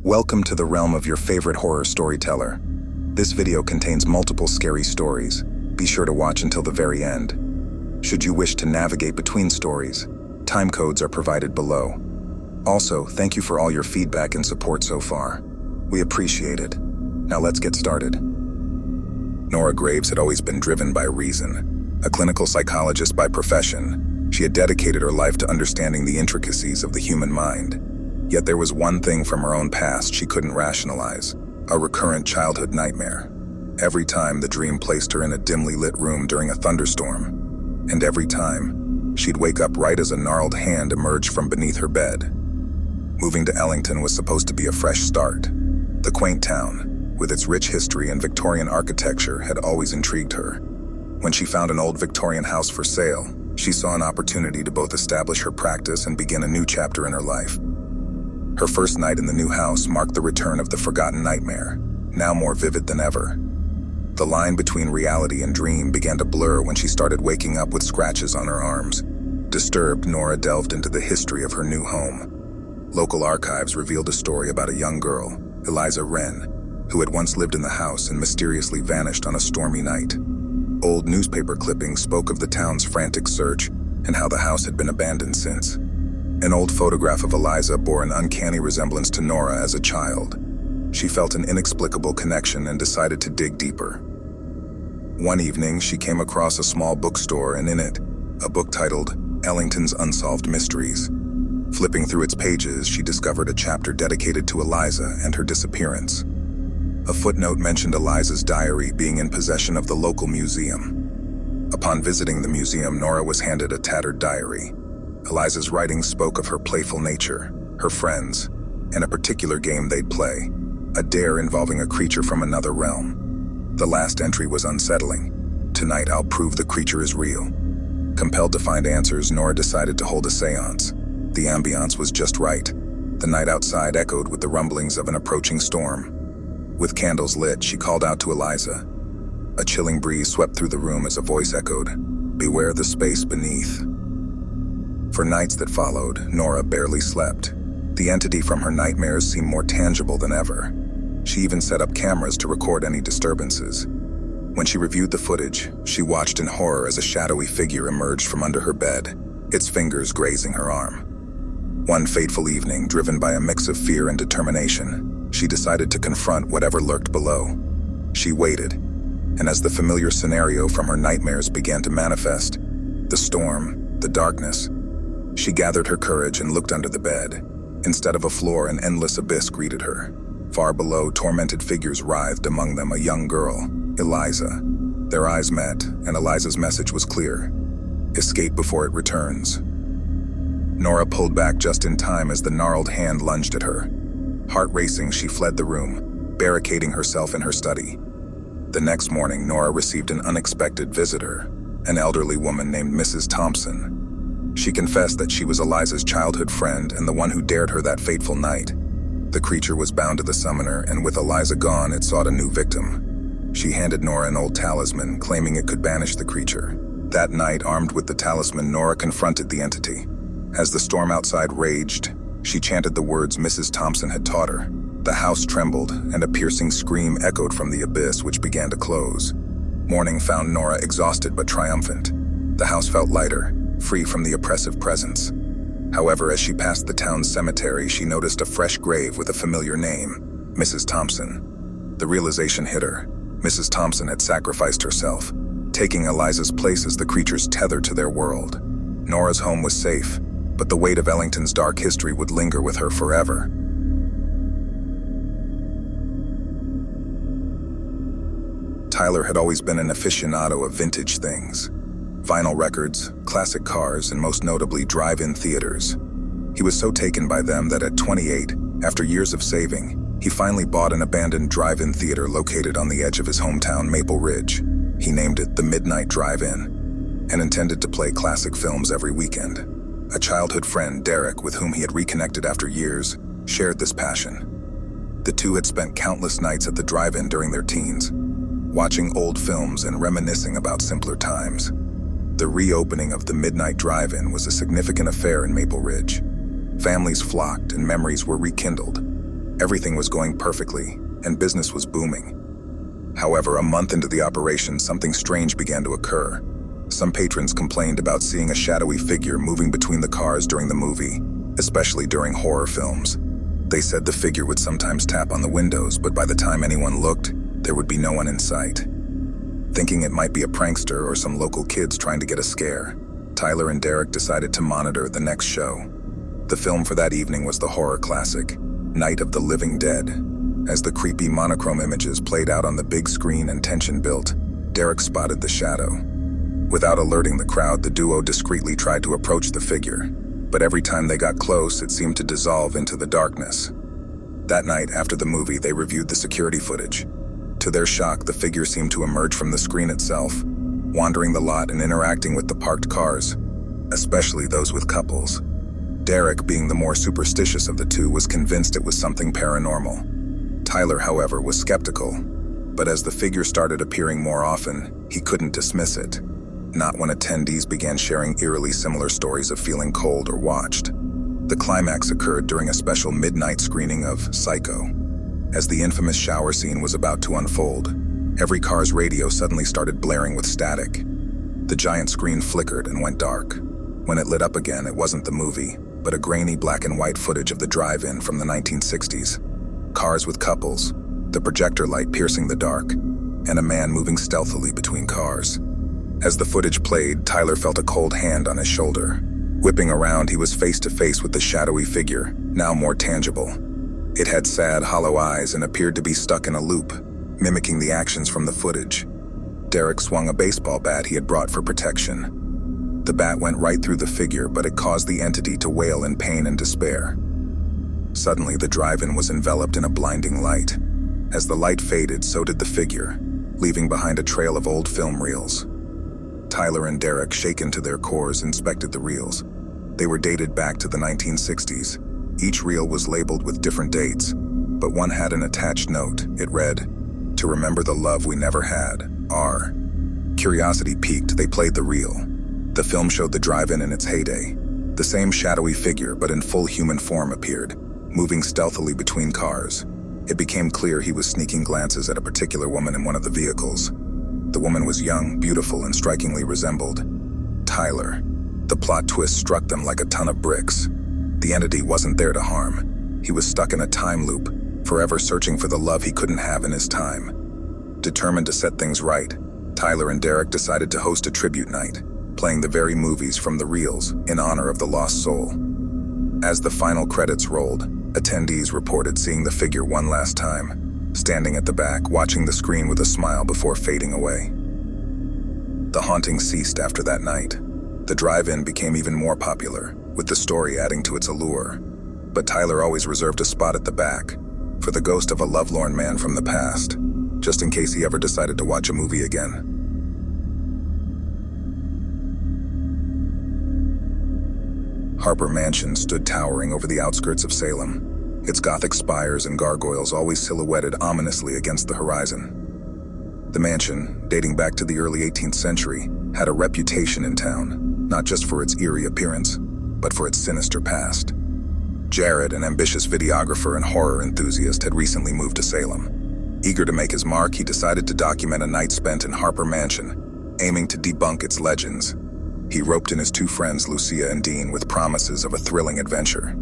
Welcome to the realm of your favorite horror storyteller. This video contains multiple scary stories. Be sure to watch until the very end. Should you wish to navigate between stories, time codes are provided below. Also, thank you for all your feedback and support so far. We appreciate it. Now let's get started. Nora Graves had always been driven by reason. A clinical psychologist by profession, she had dedicated her life to understanding the intricacies of the human mind. Yet there was one thing from her own past she couldn't rationalize: a recurrent childhood nightmare. Every time the dream placed her in a dimly lit room during a thunderstorm, and every time she'd wake up right as a gnarled hand emerged from beneath her bed. Moving to Ellington was supposed to be a fresh start. The quaint town, with its rich history and Victorian architecture, had always intrigued her. When she found an old Victorian house for sale, she saw an opportunity to both establish her practice and begin a new chapter in her life. Her first night in the new house marked the return of the forgotten nightmare, now more vivid than ever. The line between reality and dream began to blur when she started waking up with scratches on her arms. Disturbed, Nora delved into the history of her new home. Local archives revealed a story about a young girl, Eliza Wren, who had once lived in the house and mysteriously vanished on a stormy night. Old newspaper clippings spoke of the town's frantic search and how the house had been abandoned since. An old photograph of Eliza bore an uncanny resemblance to Nora as a child. She felt an inexplicable connection and decided to dig deeper. One evening, she came across a small bookstore, and in it, a book titled Ellington's Unsolved Mysteries. Flipping through its pages, she discovered a chapter dedicated to Eliza and her disappearance. A footnote mentioned Eliza's diary being in possession of the local museum. Upon visiting the museum, Nora was handed a tattered diary. Eliza's writings spoke of her playful nature, her friends, and a particular game they'd play, a dare involving a creature from another realm. The last entry was unsettling. "Tonight I'll prove the creature is real." Compelled to find answers, Nora decided to hold a seance. The ambiance was just right. The night outside echoed with the rumblings of an approaching storm. With candles lit, she called out to Eliza. A chilling breeze swept through the room as a voice echoed, "Beware the space beneath." For nights that followed, Nora barely slept. The entity from her nightmares seemed more tangible than ever. She even set up cameras to record any disturbances. When she reviewed the footage, she watched in horror as a shadowy figure emerged from under her bed, its fingers grazing her arm. One fateful evening, driven by a mix of fear and determination, she decided to confront whatever lurked below. She waited, and as the familiar scenario from her nightmares began to manifest, the storm, the darkness, she gathered her courage and looked under the bed. Instead of a floor, an endless abyss greeted her. Far below, tormented figures writhed, among them a young girl, Eliza. Their eyes met, and Eliza's message was clear: escape before it returns. Nora pulled back just in time as the gnarled hand lunged at her. Heart racing, she fled the room, barricading herself in her study. The next morning, Nora received an unexpected visitor, an elderly woman named Mrs. Thompson. She confessed that she was Eliza's childhood friend and the one who dared her that fateful night. The creature was bound to the summoner, and with Eliza gone, it sought a new victim. She handed Nora an old talisman, claiming it could banish the creature. That night, armed with the talisman, Nora confronted the entity. As the storm outside raged, she chanted the words Mrs. Thompson had taught her. The house trembled, and a piercing scream echoed from the abyss, which began to close. Morning found Nora exhausted but triumphant. The house felt lighter, free from the oppressive presence. However, as she passed the town's cemetery, she noticed a fresh grave with a familiar name, Mrs. Thompson. The realization hit her. Mrs. Thompson had sacrificed herself, taking Eliza's place as the creature's tether to their world. Nora's home was safe, but the weight of Ellington's dark history would linger with her forever. Tyler had always been an aficionado of vintage things. Vinyl records, classic cars, and most notably drive-in theaters. He was so taken by them that at 28, after years of saving, he finally bought an abandoned drive-in theater located on the edge of his hometown, Maple Ridge. He named it the Midnight Drive-In, and intended to play classic films every weekend. A childhood friend, Derek, with whom he had reconnected after years, shared this passion. The two had spent countless nights at the drive-in during their teens, watching old films and reminiscing about simpler times. The reopening of the Midnight Drive-In was a significant affair in Maple Ridge. Families flocked and memories were rekindled. Everything was going perfectly, and business was booming. However, a month into the operation, something strange began to occur. Some patrons complained about seeing a shadowy figure moving between the cars during the movie, especially during horror films. They said the figure would sometimes tap on the windows, but by the time anyone looked, there would be no one in sight. Thinking it might be a prankster or some local kids trying to get a scare, Tyler and Derek decided to monitor the next show. The film for that evening was the horror classic, Night of the Living Dead. As the creepy monochrome images played out on the big screen and tension built, Derek spotted the shadow. Without alerting the crowd, the duo discreetly tried to approach the figure, but every time they got close, it seemed to dissolve into the darkness. That night, after the movie, they reviewed the security footage. To their shock, the figure seemed to emerge from the screen itself, wandering the lot and interacting with the parked cars, especially those with couples. Derek, being the more superstitious of the two, was convinced it was something paranormal. Tyler, however, was skeptical, but as the figure started appearing more often, he couldn't dismiss it. Not when attendees began sharing eerily similar stories of feeling cold or watched. The climax occurred during a special midnight screening of Psycho. As the infamous shower scene was about to unfold, every car's radio suddenly started blaring with static. The giant screen flickered and went dark. When it lit up again, it wasn't the movie, but a grainy black and white footage of the drive-in from the 1960s. Cars with couples, the projector light piercing the dark, and a man moving stealthily between cars. As the footage played, Tyler felt a cold hand on his shoulder. Whipping around, he was face to face with the shadowy figure, now more tangible. It had sad, hollow eyes and appeared to be stuck in a loop, mimicking the actions from the footage. Derek swung a baseball bat he had brought for protection. The bat went right through the figure, but it caused the entity to wail in pain and despair. Suddenly, the drive-in was enveloped in a blinding light. As the light faded, so did the figure, leaving behind a trail of old film reels. Tyler and Derek, shaken to their cores, inspected the reels. They were dated back to the 1960s. Each reel was labeled with different dates, but one had an attached note. It read, "To remember the love we never had, R." Curiosity piqued, they played the reel. The film showed the drive-in in its heyday. The same shadowy figure, but in full human form, appeared, moving stealthily between cars. It became clear he was sneaking glances at a particular woman in one of the vehicles. The woman was young, beautiful, and strikingly resembled Tyler. The plot twist struck them like a ton of bricks. The entity wasn't there to harm. He was stuck in a time loop, forever searching for the love he couldn't have in his time. Determined to set things right, Tyler and Derek decided to host a tribute night, playing the very movies from the reels in honor of the lost soul. As the final credits rolled, attendees reported seeing the figure one last time, standing at the back, watching the screen with a smile before fading away. The haunting ceased after that night. The drive-in became even more popular, with the story adding to its allure. But Tyler always reserved a spot at the back, for the ghost of a lovelorn man from the past, just in case he ever decided to watch a movie again. Harper Mansion stood towering over the outskirts of Salem, its Gothic spires and gargoyles always silhouetted ominously against the horizon. The mansion, dating back to the early 18th century, had a reputation in town, not just for its eerie appearance, but for its sinister past. Jared, an ambitious videographer and horror enthusiast, had recently moved to Salem. Eager to make his mark, he decided to document a night spent in Harper Mansion, aiming to debunk its legends. He roped in his two friends, Lucia and Dean, with promises of a thrilling adventure.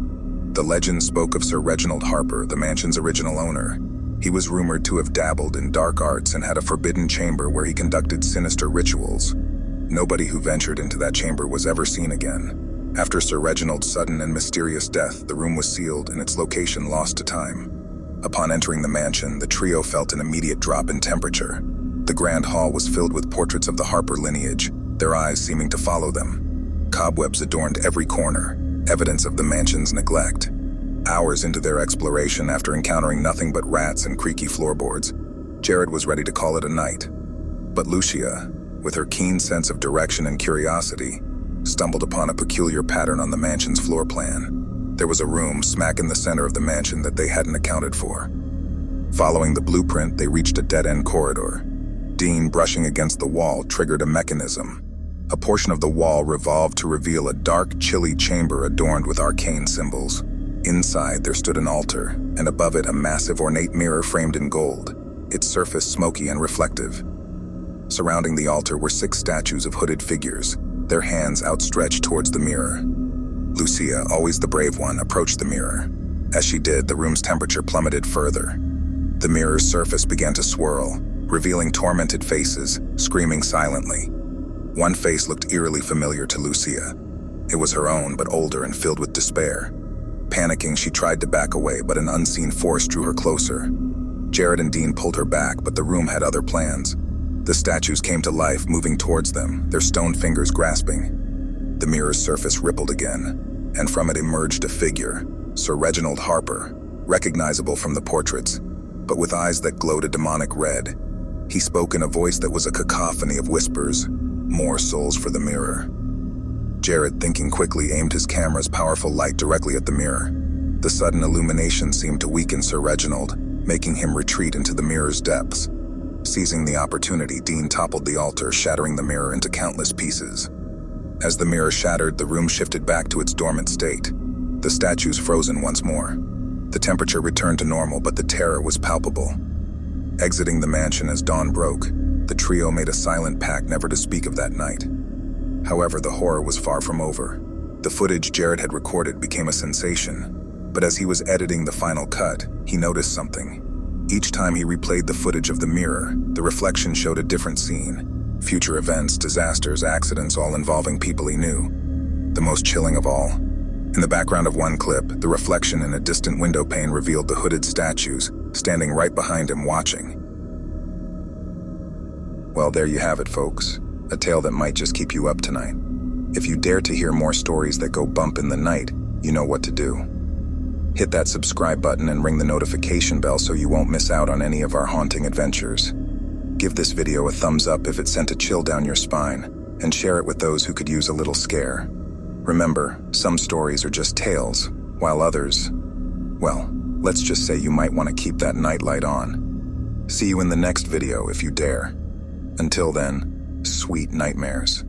The legend spoke of Sir Reginald Harper, the mansion's original owner. He was rumored to have dabbled in dark arts and had a forbidden chamber where he conducted sinister rituals. Nobody who ventured into that chamber was ever seen again. After Sir Reginald's sudden and mysterious death, the room was sealed and its location lost to time. Upon entering the mansion, the trio felt an immediate drop in temperature. The grand hall was filled with portraits of the Harper lineage, their eyes seeming to follow them. Cobwebs adorned every corner, evidence of the mansion's neglect. Hours into their exploration, after encountering nothing but rats and creaky floorboards, Jared was ready to call it a night. But Lucia, with her keen sense of direction and curiosity, stumbled upon a peculiar pattern on the mansion's floor plan. There was a room smack in the center of the mansion that they hadn't accounted for. Following the blueprint, they reached a dead-end corridor. Dean, brushing against the wall, triggered a mechanism. A portion of the wall revolved to reveal a dark, chilly chamber adorned with arcane symbols. Inside, there stood an altar, and above it a massive ornate mirror framed in gold, its surface smoky and reflective. Surrounding the altar were 6 statues of hooded figures, their hands outstretched towards the mirror. Lucia, always the brave one, approached the mirror. As she did, the room's temperature plummeted further. The mirror's surface began to swirl, revealing tormented faces, screaming silently. One face looked eerily familiar to Lucia. It was her own, but older and filled with despair. Panicking, she tried to back away, but an unseen force drew her closer. Jared and Dean pulled her back, but the room had other plans. The statues came to life, moving towards them, their stone fingers grasping. The mirror's surface rippled again, and from it emerged a figure, Sir Reginald Harper, recognizable from the portraits, but with eyes that glowed a demonic red. He spoke in a voice that was a cacophony of whispers, more souls for the mirror. Jared, thinking quickly, aimed his camera's powerful light directly at the mirror. The sudden illumination seemed to weaken Sir Reginald, making him retreat into the mirror's depths. Seizing the opportunity, Dean toppled the altar, shattering the mirror into countless pieces. As the mirror shattered, the room shifted back to its dormant state. The statues frozen once more. The temperature returned to normal, but the terror was palpable. Exiting the mansion as dawn broke, the trio made a silent pact never to speak of that night. However, the horror was far from over. The footage Jared had recorded became a sensation, but as he was editing the final cut, he noticed something. Each time he replayed the footage of the mirror, the reflection showed a different scene. Future events, disasters, accidents, all involving people he knew. The most chilling of all, in the background of one clip, the reflection in a distant window pane revealed the hooded statues, standing right behind him watching. Well, there you have it, folks. A tale that might just keep you up tonight. If you dare to hear more stories that go bump in the night, you know what to do. Hit that subscribe button and ring the notification bell so you won't miss out on any of our haunting adventures. Give this video a thumbs up if it sent a chill down your spine, and share it with those who could use a little scare. Remember, some stories are just tales, while others, well, let's just say you might want to keep that nightlight on. See you in the next video if you dare. Until then, sweet nightmares.